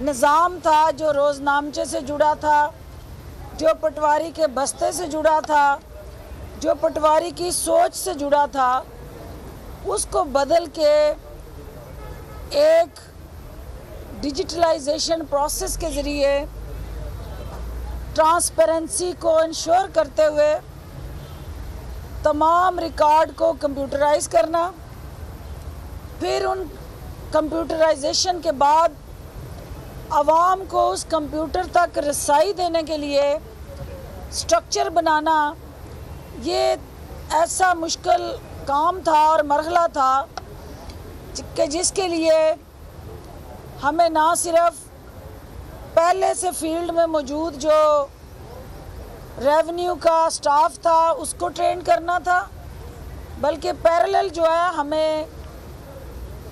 निज़ाम था जो रोज़नामचे से जुड़ा था, जो पटवारी के बस्ते से जुड़ा था, जो पटवारी की सोच से जुड़ा था, उसको बदल के एक डिजिटलाइजेशन प्रोसेस के ज़रिए ट्रांसपेरेंसी को इंश्योर करते हुए तमाम रिकॉर्ड को कंप्यूटराइज करना, फिर उन कंप्यूटराइजेशन के बाद आवाम को उस कंप्यूटर तक रसाई देने के लिए स्ट्रक्चर बनाना, ये ऐसा मुश्किल काम था और मरहला था कि जिसके लिए हमें ना सिर्फ पहले से फील्ड में मौजूद जो रेवेन्यू का स्टाफ था उसको ट्रेन करना था, बल्कि पैरेलल जो है हमें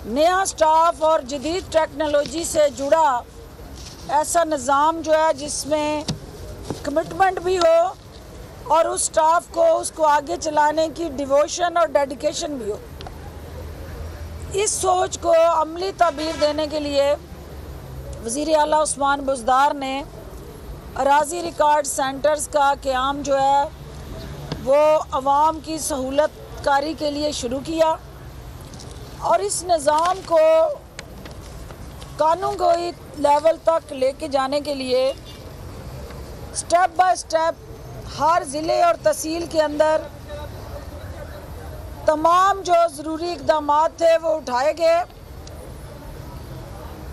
नया स्टाफ और जदीद टेक्नोलॉजी से जुड़ा ऐसा निज़ाम जो है जिसमें कमिटमेंट भी हो और उस स्टाफ को उसको आगे चलाने की डिवोशन और डेडिकेशन भी हो। इस सोच को अमली ताबीर देने के लिए वज़ीर आला उस्मान बुज़दार ने अराज़ी रिकॉर्ड सेंटर्स का क़याम जो है वो आवाम की सहूलत कारी के लिए शुरू किया और इस निज़ाम को कानूनगोई लेवल तक लेके जाने के लिए स्टेप बाय स्टेप हर ज़िले और तहसील के अंदर तमाम जो ज़रूरी इक़दामात थे वो उठाए गए।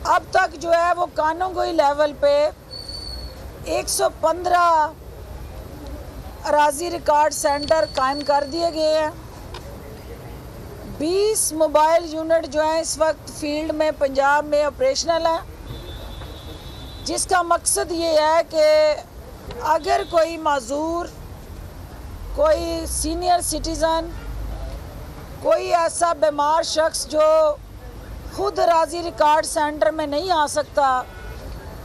अब तक जो है वो कानूनगोई लेवल पे 115 अराज़ी रिकॉर्ड सेंटर कायम कर दिए गए हैं। 20 मोबाइल यूनिट जो हैं इस वक्त फील्ड में पंजाब में ऑपरेशनल हैं, जिसका मकसद ये है कि अगर कोई माजूर, कोई सीनियर सिटीज़न, कोई ऐसा बीमार शख्स जो खुद अराज़ी रिकॉर्ड सेंटर में नहीं आ सकता,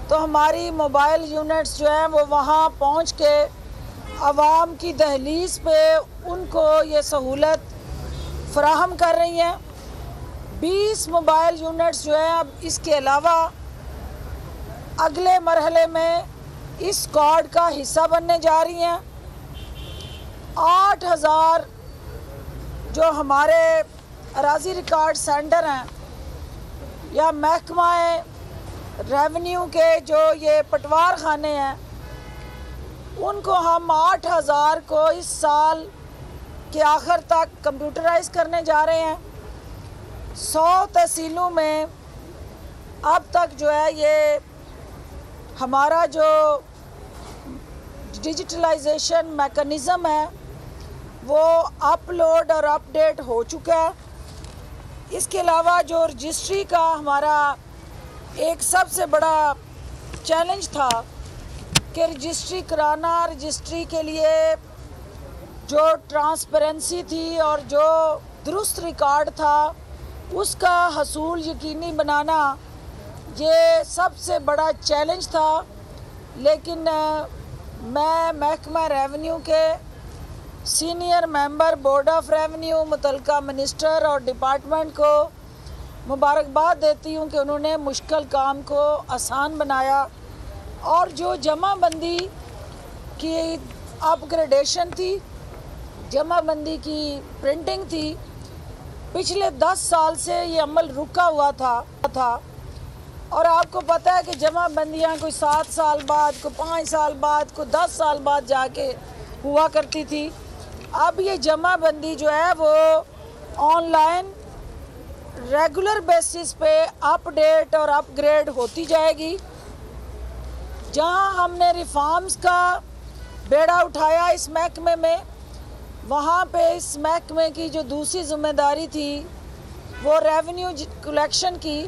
तो हमारी मोबाइल यूनिट्स जो हैं वो वहाँ पहुँच के आवाम की दहलीज़ पे उनको ये सहूलत फ़राहम कर रही हैं। 20 मोबाइल यूनिट्स जो हैं अब इसके अलावा अगले मरहले में इस स्क्वाड का हिस्सा बनने जा रही हैं। 8000 जो हमारे अराज़ी रिकॉर्ड सेंटर हैं या महकमा रेवेन्यू के जो ये पटवार खाने हैं, उनको हम 8000 को इस साल के आखिर तक कंप्यूटराइज करने जा रहे हैं। 100 तहसीलों में अब तक जो है ये हमारा जो डिजिटलाइजेशन मैकेनिज़्म है वो अपलोड और अपडेट हो चुका है। इसके अलावा जो रजिस्ट्री का हमारा एक सबसे बड़ा चैलेंज था कि रजिस्ट्री कराना, रजिस्ट्री के लिए जो ट्रांसपेरेंसी थी और जो दुरुस्त रिकॉर्ड था उसका हसूल यकीनी बनाना, ये सबसे बड़ा चैलेंज था। लेकिन मैं महकमा रेवेन्यू के senior member board of revenue, मुतलका मिनिस्टर और डिपार्टमेंट को मुबारकबाद देती हूँ कि उन्होंने मुश्किल काम को आसान बनाया और जो जमाबंदी की अपग्रेडेशन थी, जमाबंदी की प्रिंटिंग थी, पिछले 10 साल से ये अमल रुका हुआ था और आपको पता है कि जमाबंदियाँ कोई 7 साल बाद, कोई 5 साल बाद, कोई 10 साल बाद जाके हुआ करती थी। अब ये जमाबंदी जो है वो ऑनलाइन रेगुलर बेसिस पे अपडेट और अपग्रेड होती जाएगी। जहां हमने रिफॉर्म्स का बेड़ा उठाया इस महकमे में, वहां पे इस महकमे की जो दूसरी जिम्मेदारी थी वो रेवेन्यू कलेक्शन की,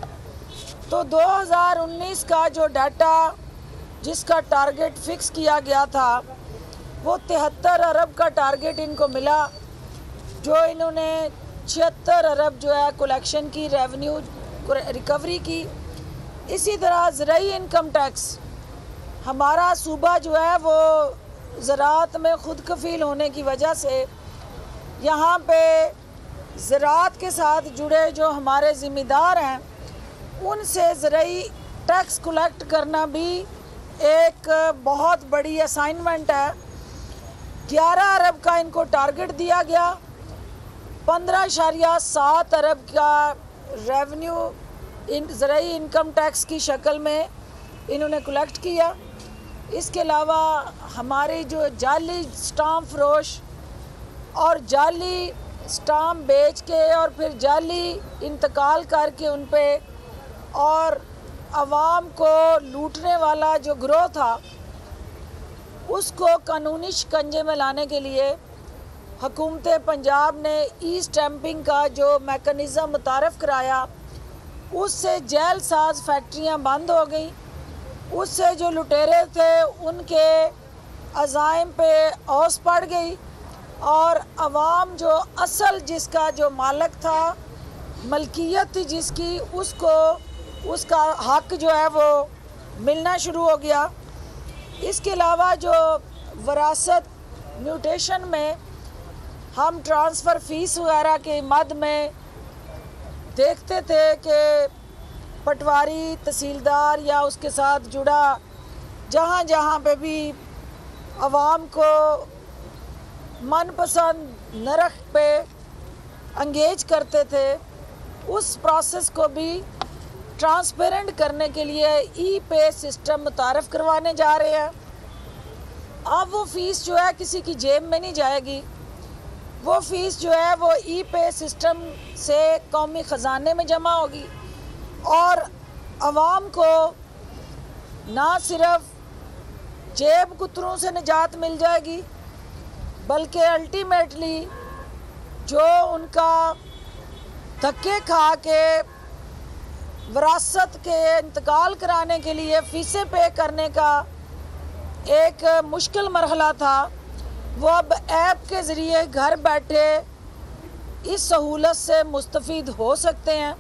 तो 2019 का जो डाटा जिसका टारगेट फिक्स किया गया था वो 73 अरब का टारगेट इनको मिला, जो इन्होंने 76 अरब जो है कलेक्शन की, रेवेन्यू रिकवरी की। इसी तरह ज़राई इनकम टैक्स, हमारा सूबा जो है वो ज़राअत में खुद कफ़ील होने की वजह से यहाँ पे ज़राअत के साथ जुड़े जो हमारे ज़िम्मेदार हैं उनसे ज़राई टैक्स कलेक्ट करना भी एक बहुत बड़ी असाइनमेंट है। 11 अरब का इनको टारगेट दिया गया, 15.7 अरब का रेवेन्यू ज़राई इनकम टैक्स की शक्ल में इन्होंने कलेक्ट किया। इसके अलावा हमारे जो जाली स्टाम्प फरोश और जाली स्टाम्प बेच के और फिर जाली इंतकाल करके उन पे और आवाम को लूटने वाला जो गिरोह था उसको कानूनी शिकंजे में लाने के लिए हुकूमत पंजाब ने ई स्टैंपिंग का जो मैकेनिज़्म मुतारफ़ कराया, उससे जेल साज फैक्ट्रियाँ बंद हो गई। उससे जो लुटेरे थे उनके अज़ाइम पे औस पड़ गई और अवाम जो असल जिसका जो मालिक था, मलकियत थी जिसकी, उसको उसका हक जो है वो मिलना शुरू हो गया। इसके अलावा जो वरासत म्यूटेशन में हम ट्रांसफ़र फ़ीस वगैरह के मद में देखते थे कि पटवारी, तहसीलदार या उसके साथ जुड़ा जहाँ जहाँ पे भी आवाम को मनपसंद नरख पे अंगेज करते थे, उस प्रोसेस को भी ट्रांसपेरेंट करने के लिए ई पे सिस्टम मुतारफ़ करवाने जा रहे हैं। अब वो फ़ीस जो है किसी की जेब में नहीं जाएगी, वो फ़ीस जो है वो ई पे सिस्टम से कौमी ख़जाने में जमा होगी और आवाम को ना सिर्फ जेब कुतरों से निजात मिल जाएगी बल्कि अल्टीमेटली जो उनका धक्के खा के विरासत के इंतकाल कराने के लिए फ़ीसें पे करने का एक मुश्किल मरहला था, वो अब ऐप के ज़रिए घर बैठे इस सहूलत से मुस्तफ़ीद हो सकते हैं।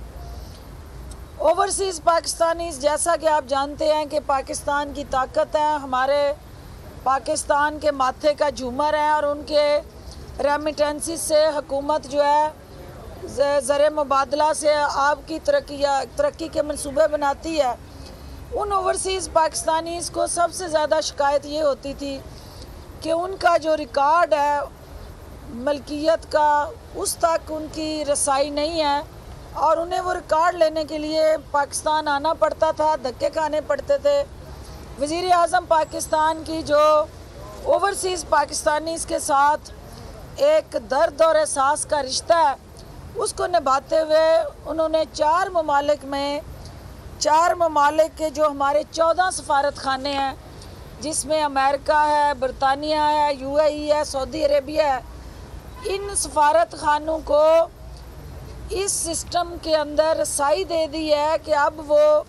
ओवरसीज़ पाकिस्तानीज़, जैसा कि आप जानते हैं कि पाकिस्तान की ताकत है, हमारे पाकिस्तान के माथे का झूमर है और उनके रेमिटेंसी से हुकूमत जो है ज़र मुबादला से आपकी तरक्की के मंसूबे बनाती है। उन ओवरसीज़ पाकिस्तानीज़ को सबसे ज़्यादा शिकायत ये होती थी कि उनका जो रिकॉर्ड है मलकियत का, उस तक उनकी रसाई नहीं है और उन्हें वो रिकॉर्ड लेने के लिए पाकिस्तान आना पड़ता था, धक्के खाने पड़ते थे। वज़ीर आज़म पाकिस्तान की जो ओवरसीज़ पाकिस्तानीज़ के साथ एक दर्द और एहसास का रिश्ता है, उसको निभाते हुए उन्होंने 4 ममालिक के जो हमारे 14 सफारत खाने हैं, जिसमें अमेरिका है, बरतानिया है, UAE है, सऊदी अरेबिया है, इन सफारत खानों को इस सिस्टम के अंदर रसाई दे दी है कि अब वो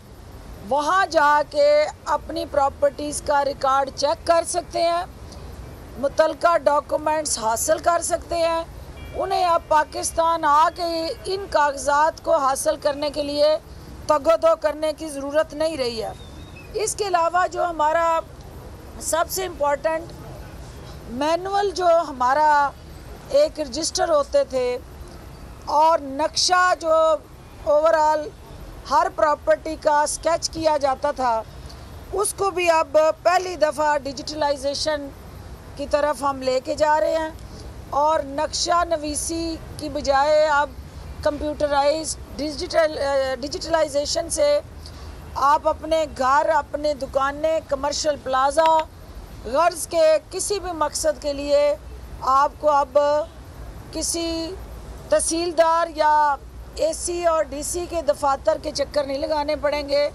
वहाँ जाके अपनी प्रॉपर्टीज़ का रिकॉर्ड चेक कर सकते हैं, मुतलका डॉक्यूमेंट्स हासिल कर सकते हैं। उन्हें अब पाकिस्तान आके इन कागजात को हासिल करने के लिए तगदो करने की ज़रूरत नहीं रही है। इसके अलावा जो हमारा सबसे इम्पोर्टेंट मैनुअल जो हमारा एक रजिस्टर होते थे और नक्शा जो ओवरऑल हर प्रॉपर्टी का स्केच किया जाता था, उसको भी अब पहली दफ़ा डिजिटलाइजेशन की तरफ हम लेके जा रहे हैं और नक्शा नवीसी की बजाय अब कंप्यूटराइज डिजिटलाइजेशन से आप अपने घर, अपने दुकानें, कमर्शियल प्लाज़ा, गर्ज़ के किसी भी मकसद के लिए आपको अब किसी तहसीलदार या AC और DC के दफातर के चक्कर नहीं लगाने पड़ेंगे।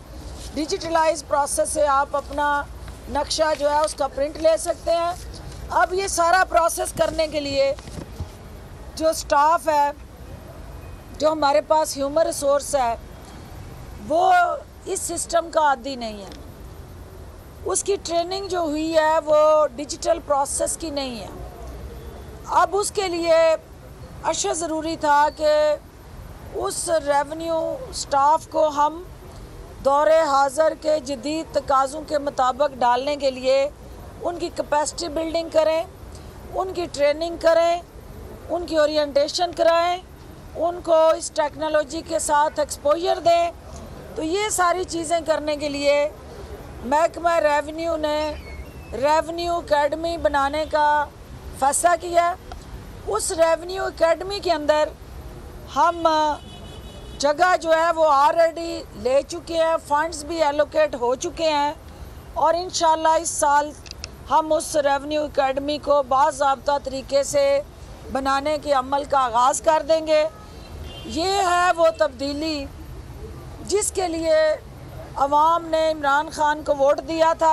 डिजिटलाइज प्रोसेस से आप अपना नक्शा जो है उसका प्रिंट ले सकते हैं। अब ये सारा प्रोसेस करने के लिए जो स्टाफ है, जो हमारे पास ह्यूमन रिसोर्स है, वो इस सिस्टम का आदी नहीं है। उसकी ट्रेनिंग जो हुई है वो डिजिटल प्रोसेस की नहीं है। अब उसके लिए अशद ज़रूरी था कि उस रेवेन्यू स्टाफ को हम दौरे हाज़र के जदीद तकाज़ों के मुताबिक डालने के लिए उनकी कैपेसिटी बिल्डिंग करें, उनकी ट्रेनिंग करें, उनकी ओरिएंटेशन कराएं, उनको इस टेक्नोलॉजी के साथ एक्सपोजर दें तो ये सारी चीज़ें करने के लिए महकमा रेवेन्यू ने रेवेन्यू एकेडमी बनाने का फ़ैसला किया। उस रेवेन्यू एकेडमी के अंदर हम जगह जो है वो ऑलरेडी ले चुके हैं, फंड्स भी एलोकेट हो चुके हैं और इंशाल्लाह इस साल हम उस रेवेन्यू एकेडमी को बाज़ाब्ता तरीके से बनाने के अमल का आगाज़ कर देंगे। ये है वो तब्दीली जिसके लिए अवाम ने इमरान खान को वोट दिया था।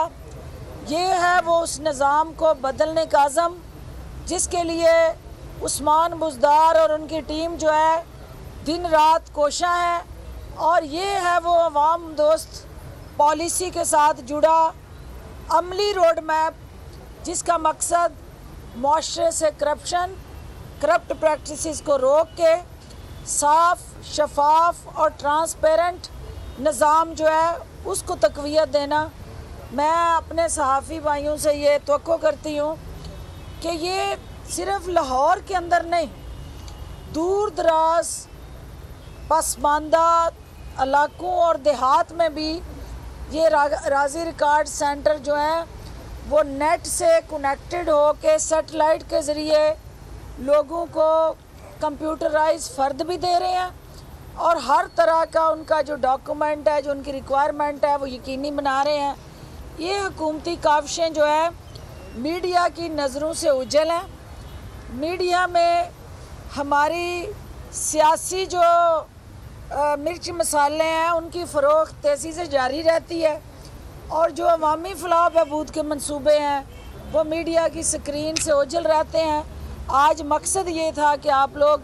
ये है वो उस निज़ाम को बदलने का अज़म जिसके लिए उस्मान बुज़दार और उनकी टीम जो है दिन रात कोशा है। और ये है वो अवाम दोस्त पॉलिसी के साथ जुड़ा अमली रोड मैप जिसका मकसद मुआशरे से करप्ट प्रैक्टिसेस को रोक के साफ, शफाफ और ट्रांसपेरेंट निज़ाम जो है उसको तक़वियत देना। मैं अपने सहाफ़ी भाइयों से ये तवक्को करती हूँ कि ये सिर्फ़ लाहौर के अंदर नहीं, दूर दराज पसमानदा इलाकों और देहात में भी ये राज़ी रिकॉर्ड सेंटर जो हैं वो नेट से कनेक्टेड हो के सेटेलाइट के ज़रिए लोगों को कंप्यूटराइज फ़र्द भी दे रहे हैं और हर तरह का उनका जो डॉक्यूमेंट है, जो उनकी रिक्वायरमेंट है वो यकीनी बना रहे हैं। ये हुकूमती काविशें जो है मीडिया की नज़रों से उजल हैं। मीडिया में हमारी सियासी जो मिर्च मसाले हैं उनकी फ़रोख्त तेज़ी से जारी रहती है और जो अवामी फलाह बहबूद के मंसूबे हैं वो मीडिया की स्क्रीन से ओझल रहते हैं। आज मकसद ये था कि आप लोग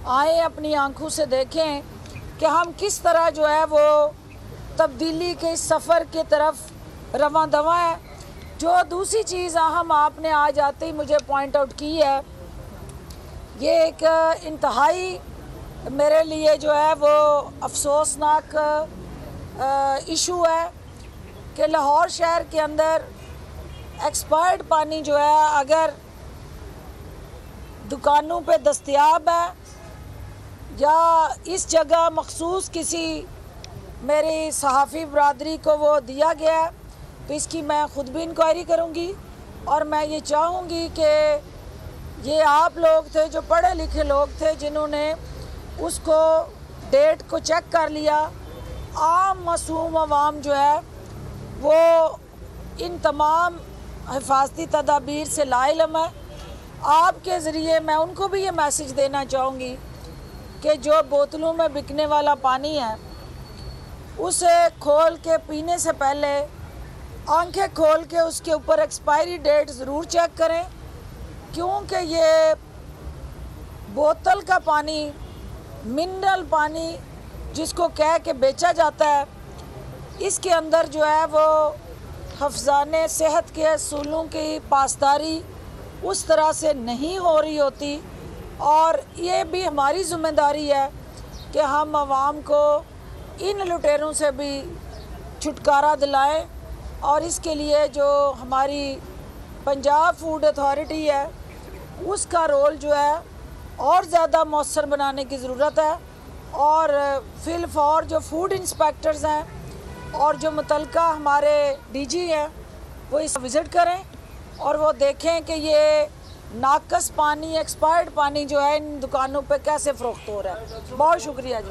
आए, अपनी आंखों से देखें कि हम किस तरह जो है वो तब्दीली के इस सफ़र की तरफ रवां दवा है। जो दूसरी चीज़ अहम आपने आज आते ही मुझे पॉइंट आउट की है, ये एक इंतहाई मेरे लिए जो है वो अफसोसनाक इशू है कि लाहौर शहर के अंदर एक्सपायर्ड पानी जो है अगर दुकानों पे दस्तयाब है या इस जगह मखसूस किसी मेरी सहाफ़ी बरादरी को वो दिया गया है तो इसकी मैं ख़ुद भी इंक्वायरी करूँगी। और मैं ये चाहूँगी कि ये आप लोग थे जो पढ़े लिखे लोग थे जिन्होंने उसको डेट को चेक कर लिया। आम मासूम अवाम जो है वो इन तमाम हिफाजती तदाबीर से लाइलम है। आपके ज़रिए मैं उनको भी ये मैसेज देना चाहूँगी कि जो बोतलों में बिकने वाला पानी है उसे खोल के पीने से पहले आंखें खोल के उसके ऊपर एक्सपायरी डेट ज़रूर चेक करें, क्योंकि ये बोतल का पानी, मिनरल पानी जिसको कह के बेचा जाता है, इसके अंदर जो है वो हफ्ज़ाने सेहत के असूलों की पासदारी उस तरह से नहीं हो रही होती। और ये भी हमारी ज़िम्मेदारी है कि हम आवाम को इन लुटेरों से भी छुटकारा दिलाएं। और इसके लिए जो हमारी पंजाब फूड अथॉरिटी है उसका रोल जो है और ज़्यादा मौसर बनाने की ज़रूरत है। और फिलफौर जो फूड इंस्पेक्टर्स हैं और जो मुतलका हमारे डीजी हैं वो इस विज़िट करें और वो देखें कि ये नाकस पानी, एक्सपायर्ड पानी जो है इन दुकानों पे कैसे फ़रोख्त हो रहा है। बहुत शुक्रिया जी।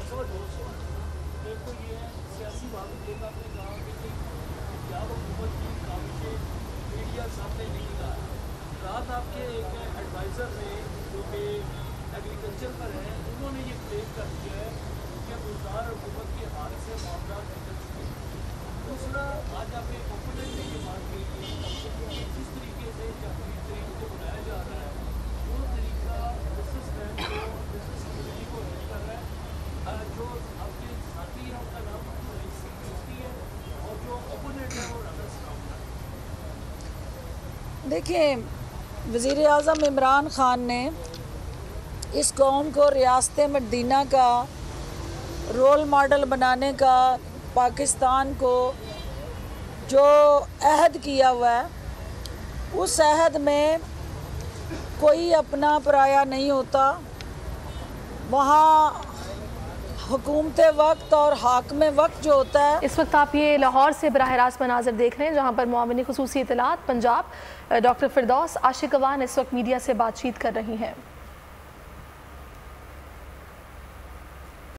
रात आपके एक एडवाइज़र ने जो कि एग्रीकल्चर पर है उन्होंने ये क्लेम कर दिया है कि गुलजार हुकूमत के हाथ से मामला निकल चुके हैं। दूसरा, आज आपके ओपोनेंट ने ये बात कही कि जिस तरीके से जाफरी ट्रेन को बनाया जा रहा है वो तरीका बिजनेसमैन को, बिजनेस कम्युनिटी को हेल्प कर रहा है। जो आपके साथी हैं उनका नाम मुफ्ती है और जो ओपोनेंट है वो राना सलाम है। देखिए, वज़ीर आज़म इमरान ख़ान ने इस कौम को रियासत मदीना का रोल मॉडल बनाने का, पाकिस्तान को जो अहद किया हुआ है उस अहद में कोई अपना पराया नहीं होता। वहाँ हुकूमत वक्त और हाकम वक्त जो होता है। इस वक्त आप ये लाहौर से बराह रास्त मनाज़र देख रहे हैं, जहाँ पर मुआविन खुसूसी इत्तलात पंजाब डॉक्टर फिरदौस आशिकवान इस वक्त मीडिया से बातचीत कर रही हैं।